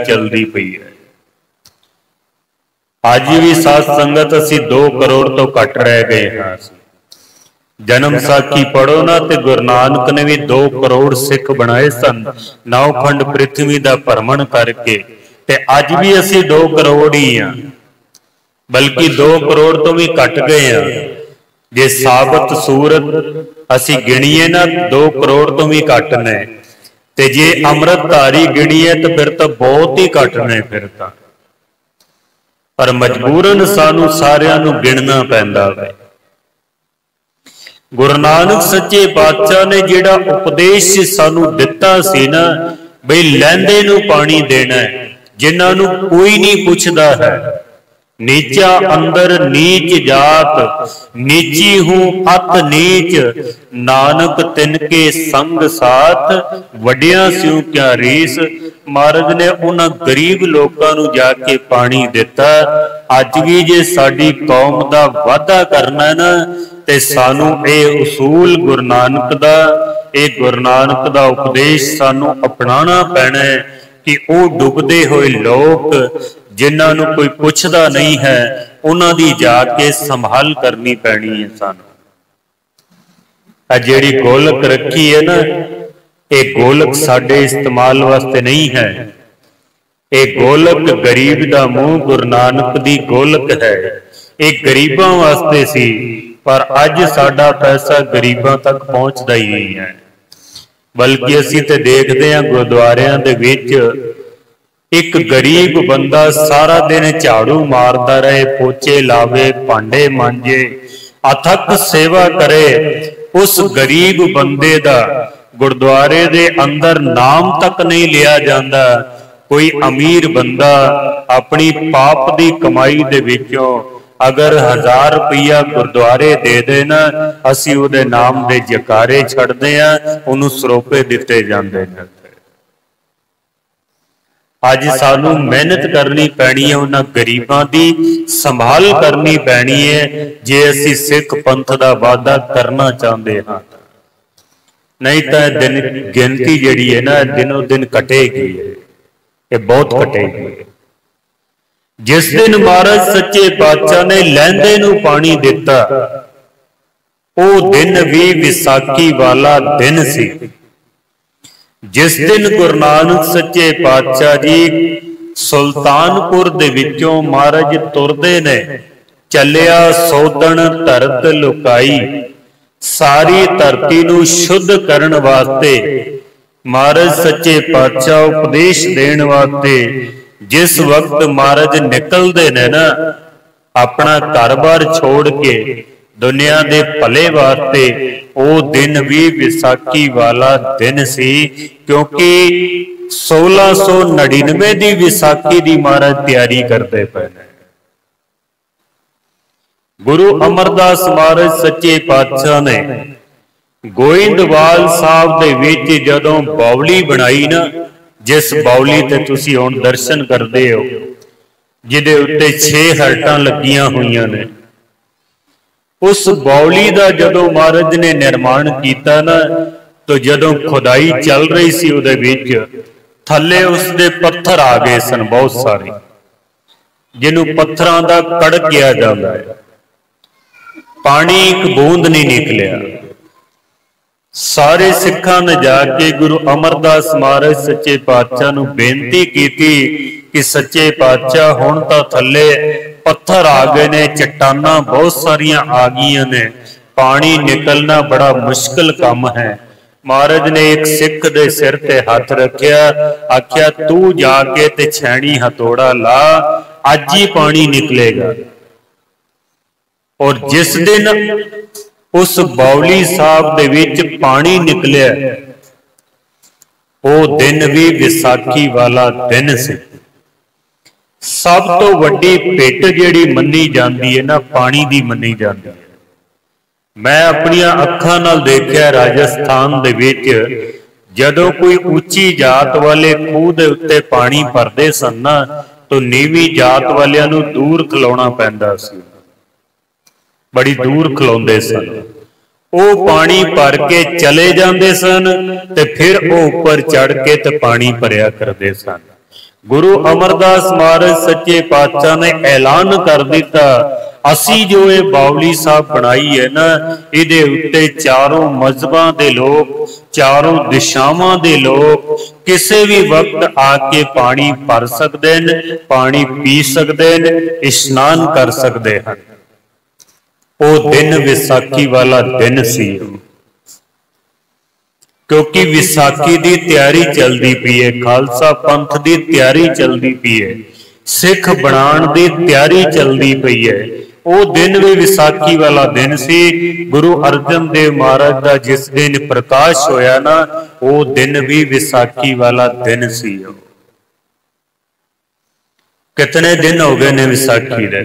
चलती पई है। अज भी साध संगत असी 2 करोड़ तो घट रह गए हाँ। जन्म साखी पढ़ो ना ते गुरु नानक ने भी 2 करोड़ सिख बनाए सन, 9 खंड पृथ्वी का भ्रमण करके, ते अज भी असी 2 करोड़ ही हाँ, बल्कि 2 करोड़ तो भी घट गए हैं। जे साबत सूरत असी गिणीए ना 2 करोड़ तो भी घट ने, ते जे अमृतधारी गिणीए तो फिर तो बहुत ही घट ने फिर तो। पर मजबूरन सानू सारियां नू गिणना पैंदा है। गुरु नानक सच्चे पातशाह ने जिहड़ा उपदेश सानू दिता सी ना, बई लैंदे नू पानी देना है, जिन्हां नू कोई नहीं पुछदा है। नीचा अंदर नीच जात, नीची हूं अत नीच, नानक तिनके संग साथ, वड्डियां स्यों क्या रीस। महाराज ने उन्हां गरीब लोकां नू जाके पानी दिता। अज भी जे साडी कौम दा वाधा करना है ना, ते सानू ये उसूल गुरु नानक दा, ये गुरु नानक दा उपदेश सानू अपनाना पैना है कि वो डुबदे हुए लोग जिन्हां नू कोई पुछदा नहीं है, उन्हां दी जाके संभाल करनी पैनी है सानू। जिहड़ी गोलक रखी है ना, ये गोलक साडे इस्तेमाल वास्ते नहीं है। ये गोलक गरीब दा मुंह गुरु नानक दी गोलक है, ये गरीबां वास्ते सी। पर अज साडा पैसा गरीबां तक पहुंचदा ही नहीं है, बल्कि असीं ते देखदे हां गुरुद्वारियां दे विच एक गरीब बंदा सारा दिन झाड़ू मारदा रहे, पोचे लावे, भांडे मांजे, अथक सेवा करे। उस गरीब बंदे दा गुरुद्वारे दे अंदर नाम तक नहीं लिया जाता। कोई अमीर बंदा अपनी पाप दी कमाई दे विचों अगर 1000 रुपया गुरुद्वारे दे देना, असी उहदे नाम दे जकारे छड़दे हां, उहनूं सरोपे दिते जांदे ने। अज सानू मेहनत करनी पैनी है, उन्हां गरीबां दी संभाल करनी पैनी है, जे असी सिख पंथ दा वादा करना चाहते हाँ। नहीं तो दिन गिनती जिहड़ी है ना, दिनों दिन घटेगी, ये बहुत घटेगी। जिस दिन महाराज सच्चे पातशाह ने लैंदे नू पानी दिता, वो दिन भी विसाखी वाला दिन सी। जिस दिन गुरु नानक सच्चे पातशाह जी सुल्तानपुर दे विचों महाराज तुरदे ने, चलिया सोदन धरत लुकाई, सारी धरती नू शुद्ध करन वास्ते महाराज सच्चे पातशाह उपदेश देण वास्ते जिस वक्त महाराज निकलते ने ना, अपना घर बार छोड़ के दुनिया दे भले वास्ते, वो दिन भी विसाखी वाला दिन सी। क्योंकि 1699 दी विसाखी दी महाराज तैयारी करते पे। गुरु अमरदास महाराज सच्चे पातशाह ने गोइंदवाल साहब दे विच जदों बावली बनाई ना, जिस बावली ते तुसी हुण दर्शन करदे हो, जिहदे उत्ते 6 हरटां लगियां होईयां ने, उस बावली का जदों महाराज ने निर्माण किया ना, तो जदों खुदाई चल रही सी उहदे विच थल्ले उसदे पत्थर आ गए सन बहुत सारे, जिन्हों पत्थरां दा कड़ किया जाता है। पानी एक बूंद नहीं निकलिया। सारे सिखां ने जाके गुरु अमरदास महाराज सच्चे पातशाह नूं बेनती की कि सच्चे पातशाह हुण तां थल्ले पत्थर आ गए ने, चट्टाना बहुत सारियां आ गई ने, पानी निकलना बड़ा मुश्किल काम है। महाराज ने एक सिख दे सिर ते हाथ रखिया, आख्या तू जाके ते छैनी हथौड़ा ला, अज ही पानी निकलेगा। और जिस दिन उस बावली साहब दे विच पानी निकलिया, वो दिन भी विसाखी वाला दिन से। सब तो वड्डी पिट जिहड़ी मन्नी जाती है ना, पानी दी मन्नी जाती है। मैं अपनी अखां नाल देखिया राजस्थान दे विच जदों कोई उच्ची जात वाले खूह दे उत्ते पानी भरदे सन ना, तो नीवी जात वालियां नूं दूर खलोना पैंदा सी, बड़ी दूर खलोंदे सन। वो पानी भर के चले जाते सन, ते फिर वो उपर चढ़ के ते पानी भरिया करते सन। गुरु अमरदास महाराज सच्चे पातशाह ने ऐलान कर दिता, असी जो ये बावली साहब बनाई है ना, इहदे उत्ते चारों मजहबां दे लोग, चारों दिशावां दे लोग किसी भी वक्त आके पानी भर सकते हैं, पानी पी सकते हैं, इशनान कर सकते हैं। वो दिन विसाखी वाला दिन सी, क्योंकि विसाखी की तैयारी चलती पई है, खालसा पंथ की तैयारी चलती पई है, सिख बनाने की तैयारी चलती पई है। वो दिन भी विसाखी वाला दिन सी। गुरु अर्जन देव महाराज का जिस दिन प्रकाश होया ना, वो दिन भी विसाखी वाला दिन सी। कितने दिन हो गए ने विसाखी दे?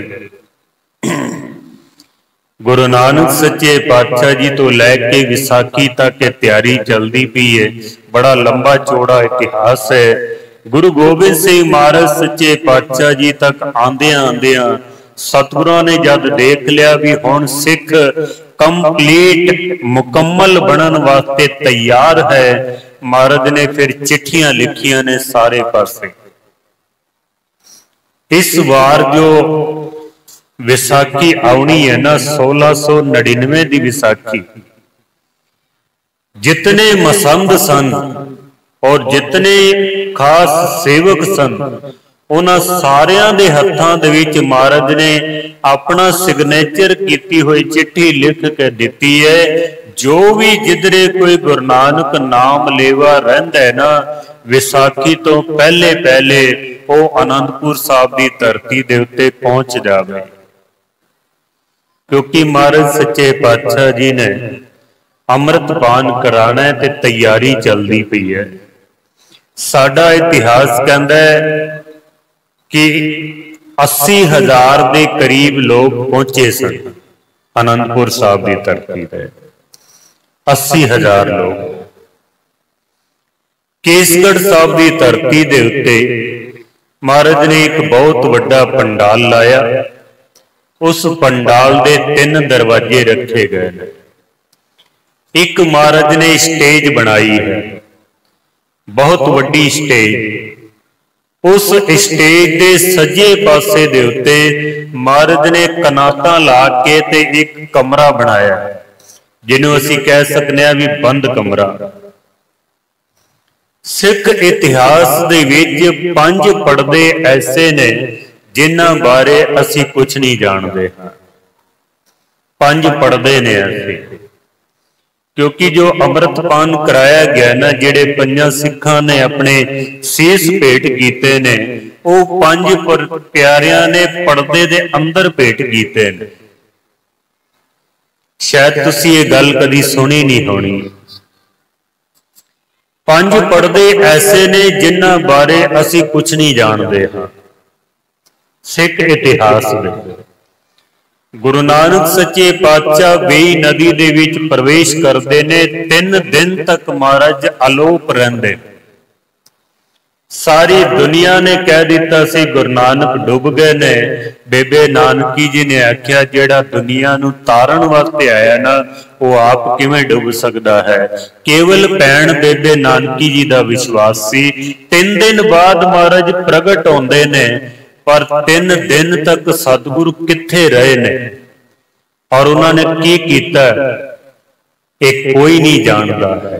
गुरु नानक सच्चे पातशाह जी तो लैके विसाखी तक तैयारी चलती पई है। बड़ा लंबा चौड़ा इतिहास है। गुरु गोबिंद सिंह महाराज सच्चे पातशाह जी तक आंदियां आंदियां सतगुरां ने जब देख लिया भी हुण सिख कंप्लीट मुकम्मल बनन वास्ते तैयार है, महाराज ने फिर चिट्ठियां लिखियां ने सारे पासे। इस बार जो विसाखी आउनी है ना, 1699 की विसाखी, जितने मसंद सन और जितने खास सेवक सन, उन्हां सारियां दे हत्थां दे विच महाराज ने अपना सिग्नेचर कीती हुई चिट्ठी लिख के दिती है। जो भी जिधरे कोई गुरु नानक नाम लेवा रहिंदा है ना, विसाखी तो पहले पहले वो आनंदपुर साहब की धरती दे उत्ते पहुंच जावे, क्योंकि महाराज सच्चे पातशाह जी ने अमृतपान कराना है ते तैयारी चलती पई है। साडा इतिहास कहता है कि 80,000 के करीब लोग पहुंचे सन आनंदपुर साहब की धरती पे। 80,000 लोग केसगढ़ साहब की धरती दे उत्ते महाराज ने एक बहुत बड़ा पंडाल लाया। उस पंडाल दे 3 दरवाजे रखे गए। एक महाराज ने स्टेज बनाई है, बहुत वड्डी स्टेज। उस स्टेज के सज्जे पासे दे उत्ते महाराज ने कनातां ला के ते एक कमरा बनाया, जिन्हों असीं कह सकते हैं भी बंद कमरा। सिख इतिहास दे विच 5 पड़दे ऐसे ने जिन्हां बारे असीं कुछ नहीं जानते। 5 पड़दे ने ऐसे, क्योंकि जो अमृतपान कराया गया ना, जेड़े 5 सिखां ने अपने शीश भेट कीते ने, वो 5 प्यारियां ने पड़दे दे अंदर भेट कीते ने। शायद तुसीं ये गल कदी सुनी नहीं होनी। 5 पड़दे ऐसे ने जिन्हां बारे असीं कुछ नहीं जानते हाँ सिख इतिहास में। गुरु नानक सच्चे पातशाह वेई नदी दे विच प्रवेश करते ने, 3 दिन तक महाराज अलोप रहिंदे। सारी दुनिया ने कह दिता सी गुरु नानक डुब गए ने। बेबे नानकी जी ने आख्या, जेड़ा दुनिया नूं तारन वास्ते आया ना, वो आप किवें डुब सकदा है। केवल भैण बेबे नानकी जी दा विश्वास सी। 3 दिन बाद महाराज प्रगट होंदे ने, पर 3 दिन तक सतगुरु किथे रहे ने और उन्होंने की कीता, एक कोई नहीं जानता है।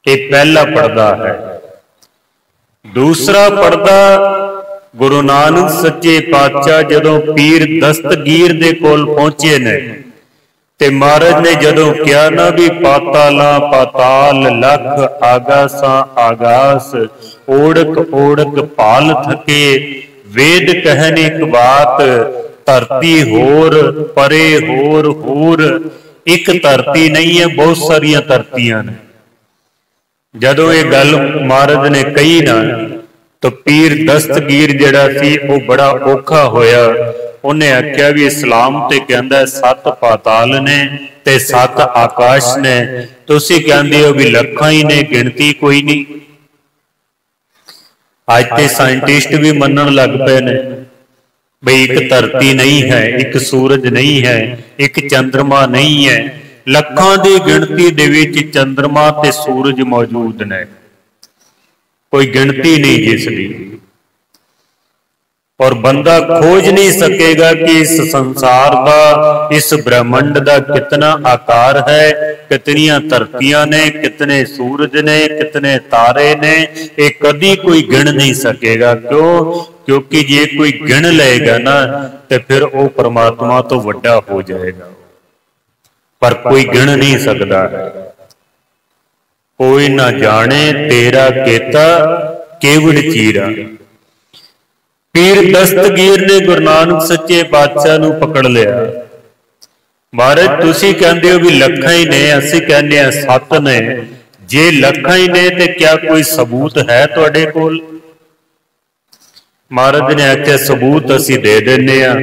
एक पहला पर्दा है। दूसरा पर्दा, गुरु नानक सच्चे पातशाह जदों पीर दस्तगीर दे कोल पहुंचे ने, ते महाराज ने जदों क्या ना भी पाताला पाताल लख आगासा आगास, ओढ़क ओढ़क पाल थके, वेद कहन एक बात, धरती होर परे होर एक धरती नहीं है, बहुत सारिया धरतियां ने। जदों ये गल महाराज ने कही ना, तो पीर दस्तगीर जिहड़ा सी वो बड़ा औखा होया। उन्हें आख्या भी इस्लाम ते कहंदा 7 पाताल ने ते 7 आकाश ने, तुसीं कहंदे हो भी लखां ही ने, गिणती कोई नहीं। आज ते साइंटिस्ट भी मनन लग पे ने भाई एक धरती नहीं है, एक सूरज नहीं है, एक चंद्रमा नहीं है। लखां दी गिणती दे विच चंद्रमा ते सूरज मौजूद ने, कोई गिणती नहीं जिसदी। और बंदा खोज नहीं सकेगा कि इस संसार का, इस ब्रह्मंड का कितना आकार है, कितनियां धरतियां ने, कितने सूरज ने, कितने तारे ने, ये कभी कोई गिन नहीं सकेगा। क्यों? क्योंकि जे कोई गिन लेगा ना तो फिर वो परमात्मा तो वड्डा हो जाएगा, पर कोई गिन नहीं सकता है। कोई ना जाने तेरा केता केवड़ चीरा। पीर दस्तगीर ने गुरु नानक सच्चे पातशाह नूं पकड़ लिया। महाराज तुसीं कहंदे हो भी लखां ही ने, असीं कहने आ 7 ने। जे लखां ही ने ते क्या कोई सबूत है तुहाडे कोल? महाराज ने आख्या सबूत असीं दे दिंदे आ।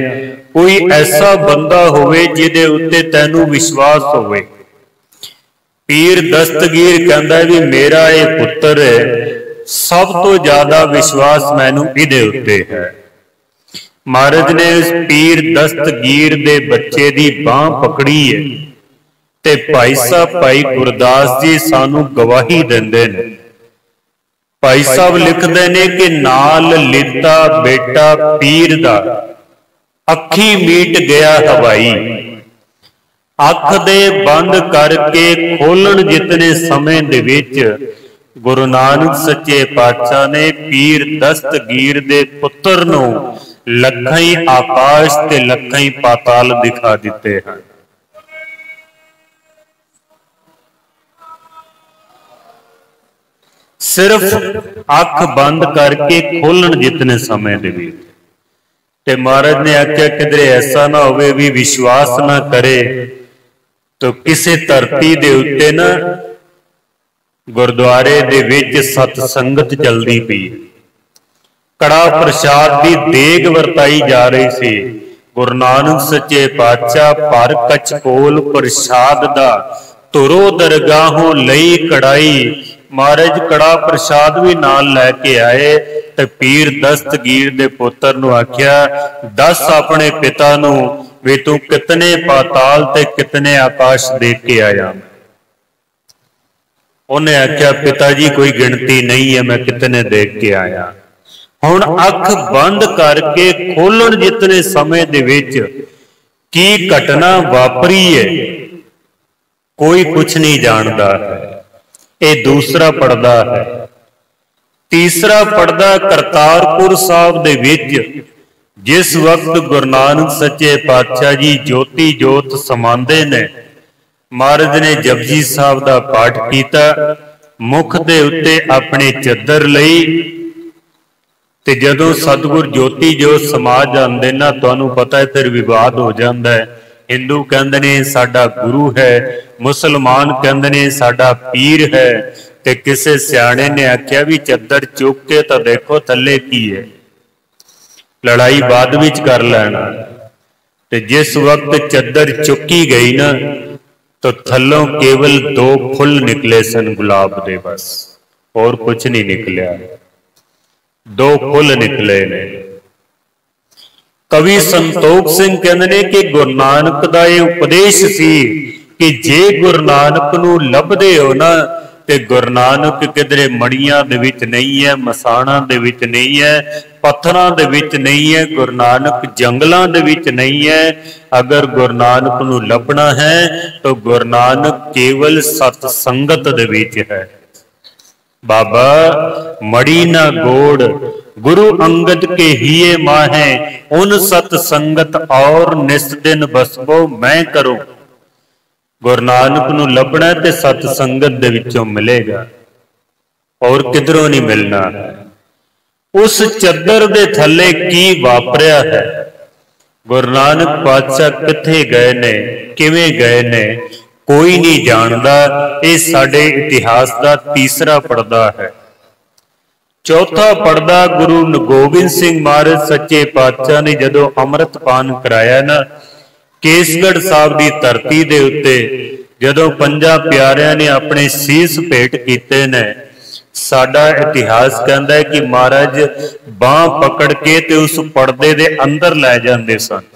कोई ऐसा बंदा होवे जिहदे उत्ते तैनूं विश्वास होवे। पीर दस्तगीर कहंदा भी मेरा ये पुत्र है, सब तो ज्यादा विश्वास मैनू इहदे उत्ते है। महाराज ने उस पीर दस्तगीर दे बच्चे दी बांह पकड़ी है ते भाई साहब भाई गुरदास जी सानू गवाही देंदे ने। भाई साहब लिखदे ने कि नाल लिता बेटा पीर दा अखी मीट गया हवाई। अख दे बंद करके खोलण जितने समय दे विच गुरु नानक सच्चे पातशाह ने पीर दस्तगीर दे पुत्र नूं लखां ही आकाश ते लखां ही पाताल दिखा दिते हैं। सिर्फ अख बंद करके खोलण जितने समय दे विच। ते महाराज ने आख्या किधरे ऐसा ना होवे भी विश्वास ना करे तो किसी धरती दे उत्ते ना गुरुद्वारे दे विच सतसंगत चलदी पई। कड़ा प्रसाद की देग वरताई जा रही सी। गुरु नानक सच्चे पातशाह भर कचकोल प्रसाद दा तुरो दरगाहों लई कड़ाई। महाराज कड़ा प्रसाद भी नाल लैके आए ते पीर दस्तगीर दे पुत्र नूं आख्या दस अपने पिता नूं वे तू कितने पाताल ते कितने आकाश देख के आया। उन्हें आख्या पिता जी कोई गिनती नहीं है, मैं कितने देख के आया। हुण अख बंद करके खोलण जितने समय दे विच की घटना वापरी है कोई कुछ नहीं जानता है। ये दूसरा पड़दा है। तीसरा पड़दा करतारपुर साहब दे विच जिस वक्त गुरु नानक सच्चे पातशाह जी ज्योति जोत समांदे ने, महाराज ने जपजी साहब का पाठ किया, मुख दे उत्ते अपने चद्दर लई ते जदों सतगुर ज्योति जोत समा जांदे ना तुहानूं पता है फिर विवाद हो जाता है। हिंदू कहंदे ने साडा गुरु है, मुसलमान कहंदे ने साडा पीर है, ते किसे सियाणे ने आख्या भी चद्दर चुक के तो देखो थल्ले की है, लड़ाई बाद विच कर लेना। ते जिस वक्त चद्दर चुकी गई ना तो थल्लों केवल 2 फुल निकले सन गुलाब दे, बस और कुछ नहीं निकलिया। 2 फुल निकले ने। कवि संतोख सिंह कहते ने कि गुरु नानक दा ये उपदेश सी कि जे गुरु नानक नूं लभदे हो ना ते गुरु नानक किधरे मड़ियां दे विच नहीं है, मसाणा दे विच नहीं है, पत्थरां दे विच नहीं है, गुरु नानक जंगलां दे विच नहीं है। अगर गुरु नानक नूं लभना है तो गुरु नानक केवल सतसंगत दे विच है। बाबा मड़ी ना गोड़ गुरु अंगद के हिये माहे, उन सतसंगत और निस दिन बसबो मैं करूं। गुरु नानक नूं लभना ते सतसंगत दे विचों मिलेगा और किधरों नहीं मिलना। उस चद्दर दे थल्ले की वापरिया है, गुरु नानक पातशाह किथे गए ने, किवें गए ने, कोई नहीं जानता। ये साडे इतिहास का तीसरा पड़दा है। चौथा पड़दा गुरु गोबिंद सिंह महाराज सच्चे पातशाह ने जदों अमृतपान कराया ना केसगढ़ साहब की धरती दे उत्ते, जदों 5 प्यारियां ने अपने शीस भेंट कीते ने, साडा इतिहास कहता है कि महाराज बांह पकड़ के ते उस पड़दे दे अंदर लै जांदे सन।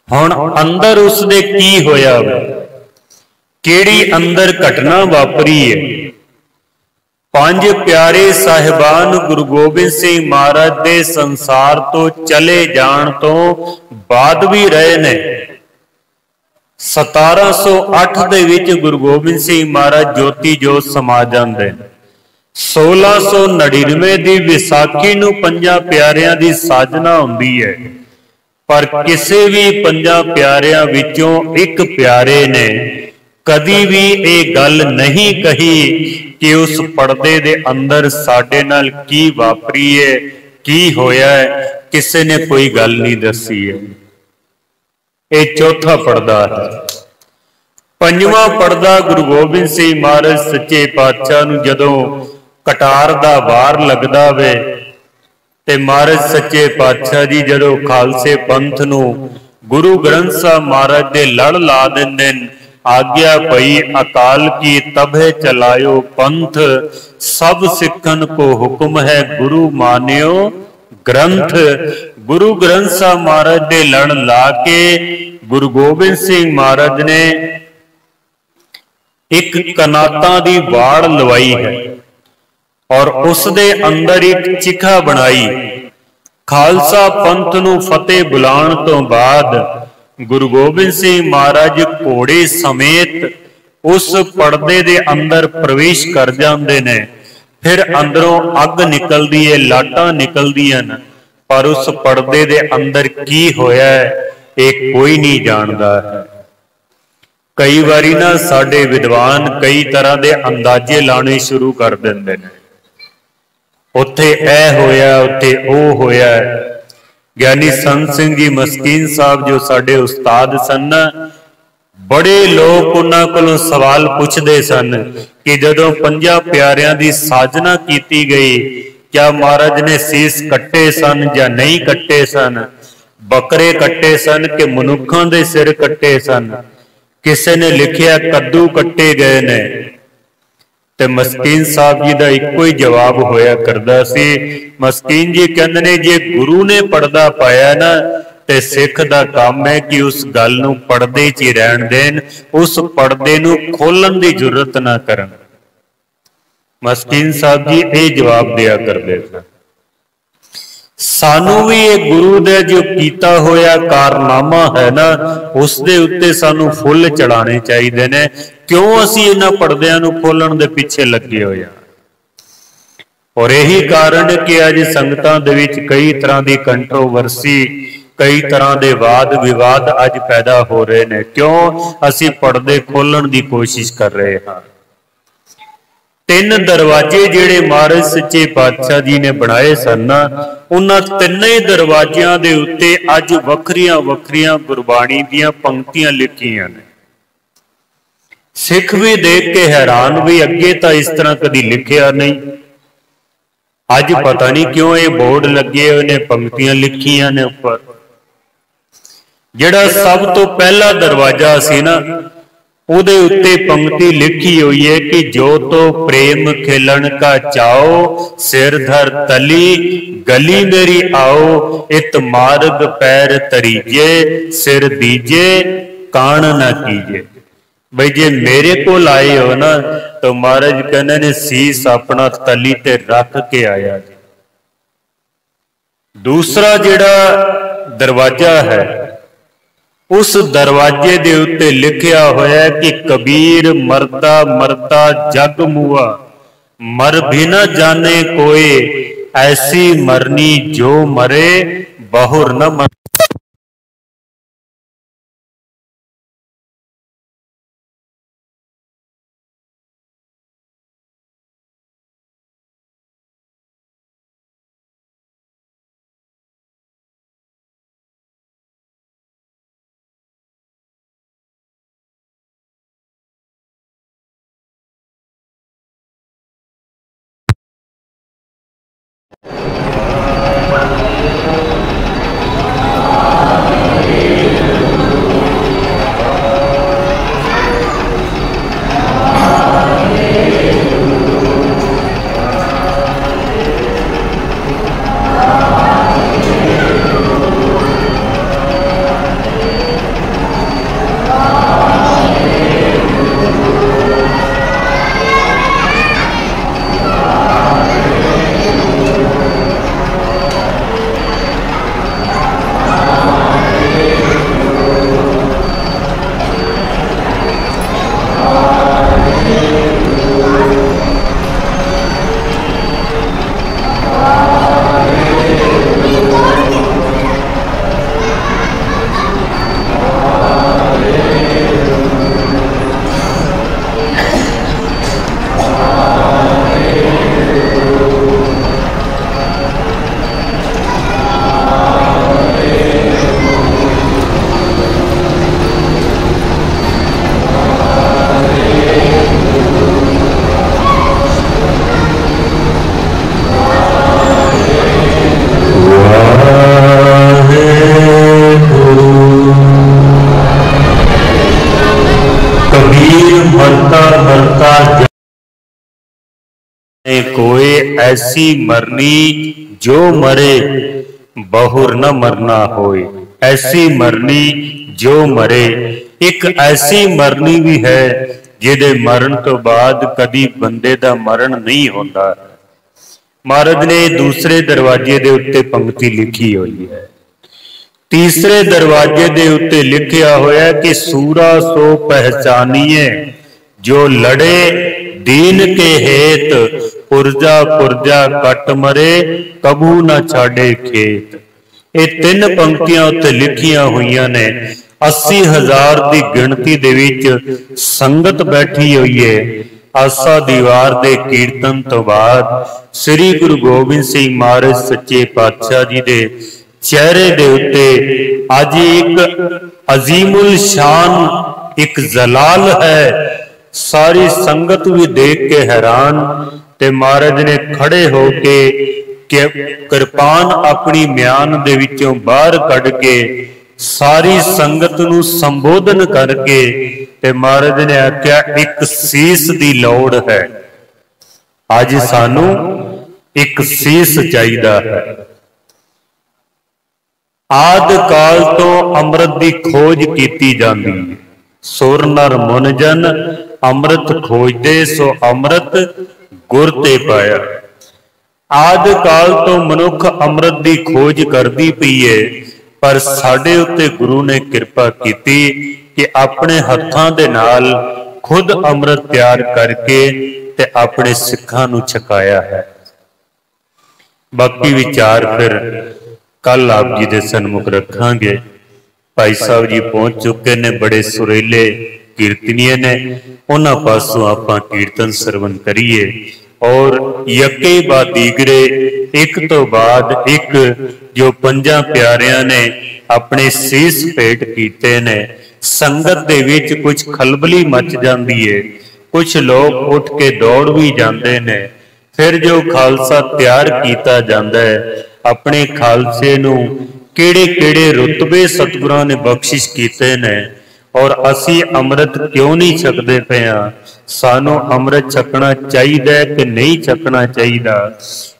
हुण अंदर उसदे की होया, केड़ी अंदर घटना वापरी है, ਪੰਜ ਪਿਆਰੇ ਸਾਹਿਬਾਨ ਗੁਰੂ ਗੋਬਿੰਦ ਸਿੰਘ ਮਹਾਰਾਜ ਦੇ ਸੰਸਾਰ ਤੋਂ ਚਲੇ ਜਾਣ ਤੋਂ ਬਾਅਦ ਵੀ ਰਹੇ ਨੇ। 1708 ਦੇ ਵਿੱਚ ਗੁਰੂ ਗੋਬਿੰਦ ਸਿੰਘ ਮਹਾਰਾਜ ਜੋਤੀ ਜੋਤ ਸਮਾ ਜਾਂਦੇ ਨੇ। 1699 ਦੀ ਵਿਸਾਖੀ ਨੂੰ ਪੰਜਾਂ ਪਿਆਰਿਆਂ ਦੀ ਸਾਜਨਾ ਹੁੰਦੀ ਹੈ, ਪਰ ਕਿਸੇ ਵੀ ਪੰਜਾਂ ਪਿਆਰਿਆਂ ਵਿੱਚੋਂ ਇੱਕ ਪਿਆਰੇ ਨੇ ਕਦੀ ਵੀ ਇਹ ਗੱਲ ਨਹੀਂ ਕਹੀ ਕਿ ਉਸ ਪਰਦੇ ਦੇ ਅੰਦਰ ਸਾਡੇ ਨਾਲ ਕੀ ਵਾਪਰੀ ਹੈ, ਕੀ ਹੋਇਆ ਹੈ। ਕਿਸੇ ਨੇ ਕੋਈ ਗੱਲ ਨਹੀਂ ਦੱਸੀ ਹੈ। ਇਹ ਚੌਥਾ ਪਰਦਾ ਹੈ। ਪੰਜਵਾਂ ਪਰਦਾ ਗੁਰੂ ਗੋਬਿੰਦ ਸਿੰਘ ਮਹਾਰਾਜ ਸੱਚੇ ਪਾਤਸ਼ਾਹ ਨੂੰ ਜਦੋਂ ਕਟਾਰ ਦਾ ਵਾਰ ਲੱਗਦਾ ਵੇ ਤੇ ਮਹਾਰਾਜ ਸੱਚੇ ਪਾਤਸ਼ਾਹ ਜੀ ਜਦੋਂ ਖਾਲਸੇ ਪੰਥ ਨੂੰ ਗੁਰੂ ਗ੍ਰੰਥ ਸਾਹਿਬ ਮਹਾਰਾਜ ਦੇ ਲੜ ਲਾ ਦਿੰਦੇ ਨੇ, आज्ञा पई अकाल की तबे चलायो पंथ, सब सिखन को हुक्म है गुरु मान्यो ग्रंथ। गुरु ग्रंथ साहब महाराज दे लड़ ला के गुरु गोबिंद सिंह महाराज ने एक कनाता दी वाड़ लवाई है और उस दे अंदर एक चिखा बनाई। खालसा पंथ नूं फतेह बुलाण तो बाद गुरु गोबिंद सिंह महाराज घोड़े समेत उस पर्दे दे अंदर प्रवेश कर जाते ने। फिर अंदरों अग निकलती है, लाटां निकलदियां न, पर उस पर्दे दे अंदर की होया है ये कोई नहीं जानता है। कई बारी ना साडे विद्वान कई तरह के अंदाजे लाने शुरू कर देंदे ने, उत्थे ऐ होया उत्थे ओ होया। ਗਿਆਨੀ ਸੰਤ ਸਿੰਘ जी ਮਸਕੀਨ साहब जो साडे उस्ताद सन, बड़े लोग उन्हां कोलों सवाल पुछदे सन कि जदों पंजां प्यारियां दी साजना कीती गई, क्या महाराज ने सीस कट्टे सन या नहीं कट्टे सन, बकरे कट्टे सन कि मनुखां दे सिर कट्टे सन। किसी ने लिखिया कद्दू कट्टे गए ने, ते मस्कीन साहब जी का एको ही जवाब होया करदा सी। मस्कीन जी कहंदे ने जे गुरु ने पर्दा पाया ना ते सिख दा काम है कि उस गल नूं पर्दे च ही रहन देन, उस पर्दे नूं खोलन दी जरूरत ना करन। मस्कीन साहब जी ये जवाब दिया करदे सन। सानू भी ये गुरु दे जो कीता होया कारनामा है ना, उस दे उत्ते सानू फुल चढ़ाने चाहिए ने। क्यों असी इन्हां पर्दियां नूं खोलण दे पिछे लगे होए हां? और यही कारण कि अज संगतां दे विच कई तरह की कंट्रोवर्सी, कई तरह के वाद विवाद अज पैदा हो रहे ने। क्यों असी पर्दे खोलण की कोशिश कर रहे हां? तीन दरवाजे जिहड़े महाराज सच्चे पातशाह जी ने बनाए सन, उन्हां तिन्ने दरवाजियां दे उत्ते अज वखरियां वखरियां गुरबाणी दीयां पंक्तियां लिखियां ने। सिख भी देख के हैरान भी, अगे तो इस तरह कभी लिखिया नहीं। अज पता नहीं क्यों ये बोर्ड लगे हुए ने, पंक्तियां लिखियां ने उपर। जिहड़ा सब तो पहला दरवाजा सी ना, उहदे उत्ते पंक्ति लिखी हुई है कि जो तो प्रेम खिलन का चाओ, सिर धर तली गली मेरी आओ, इत मार्ग पैर तरीजे, सिर दीजे कान ना कीजे। भाई जे मेरे को आए हो ना तो महाराज कहने ने सीस अपना तली ते रख के आया। दूसरा जिहड़ा दरवाजा है, उस दरवाजे दे उत्ते लिखिया होया कि कबीर मरता मरता जग मुआ, मर भी न जाने कोई, ऐसी मरनी जो मरे बहुर न मर। होए ऐसी मरनी जो मरे बहुर न मरना होए। ऐसी मरनी जो मरे, एक ऐसी मरनी भी है जिहदे मरण तो बाद कदी बंदे दा मरण नहीं होता। महाराज ने दूसरे दरवाजे दे उत्ते पंक्ति लिखी हुई है। तीसरे दरवाजे दे उत्ते लिखिया होया कि सूरा सो पहचानिए जो लड़े दीन के हेत, पुरजा पुरजा कट मरे कबू न छाड़े खेत। ये तीन पंक्तियां उत्ते लिखिया हुई ने। 80,000 की गिणती दे विच संगत बैठी हुई है। आसा दीवार दे कीर्तन तो बाद श्री गुरु गोबिंद सिंह महाराज सच्चे पातशाह जी दे चेहरे दे उत्ते अज एक अजीमुल शान एक जलाल है। सारी संगत भी देख के हैरान, ते महाराज ने खड़े होके कृपान अपनी म्यान दे विचों बाहर कढ़ के सारी संगत नूं संबोधन करके ते महाराज ने आख्या एक सीस दी लोड़ है। अज सानू एक सीस चाहिदा है। आद काल तो अमृत की खोज की जाती है। सुर नर मुन जन अमृत खोजदे सो अमृत गुर ते पाया। आद काल तो मनुख अमृत की खोज करती पई है, पर साडे उत्ते गुरु ने कृपा की कि अपने हत्थां दे नाल खुद अमृत तैयार करके ते अपने सिखां नूं छकाया है। बाकी विचार फिर कल आप जी दे सन्मुख रखांगे। भाई साहब जी पहुंच चुके ने, बड़े सुरीले कीर्तनीय ने, उन्हां पासों आपां कीर्तन सरवण करिए और यके बाद दीगरे एक तो बाद एक जो पंजा प्यारियां ने अपने शीस भेंट कीते ने। संगत दे विच कुछ खलबली मच जाती है, कुछ लोग उठ के दौड़ भी जाते ने। फिर जो खालसा तैयार किया जाता है, अपने खालसे नूं किहड़े-किहड़े रुतबे सतगुरां ने बख्शिश कीते ने और असी अमृत क्यों नहीं छकदे पे हां, सानू अमृत छकना चाहिए कि नहीं छकना चाहिए,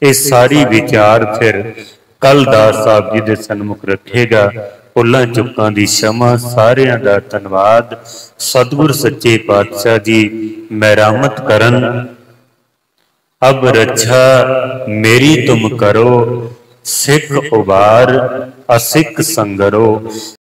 ये सारी विचार फिर कल दास साहब जी दे सन्मुख रखेगा। भुलां चुकां दी क्षमा, सारियां दा धन्नवाद। सतगुर सच्चे पातशाह जी मेहरामत करन। अब रक्षा मेरी तुम करो, सिख उबार असिख संगरो।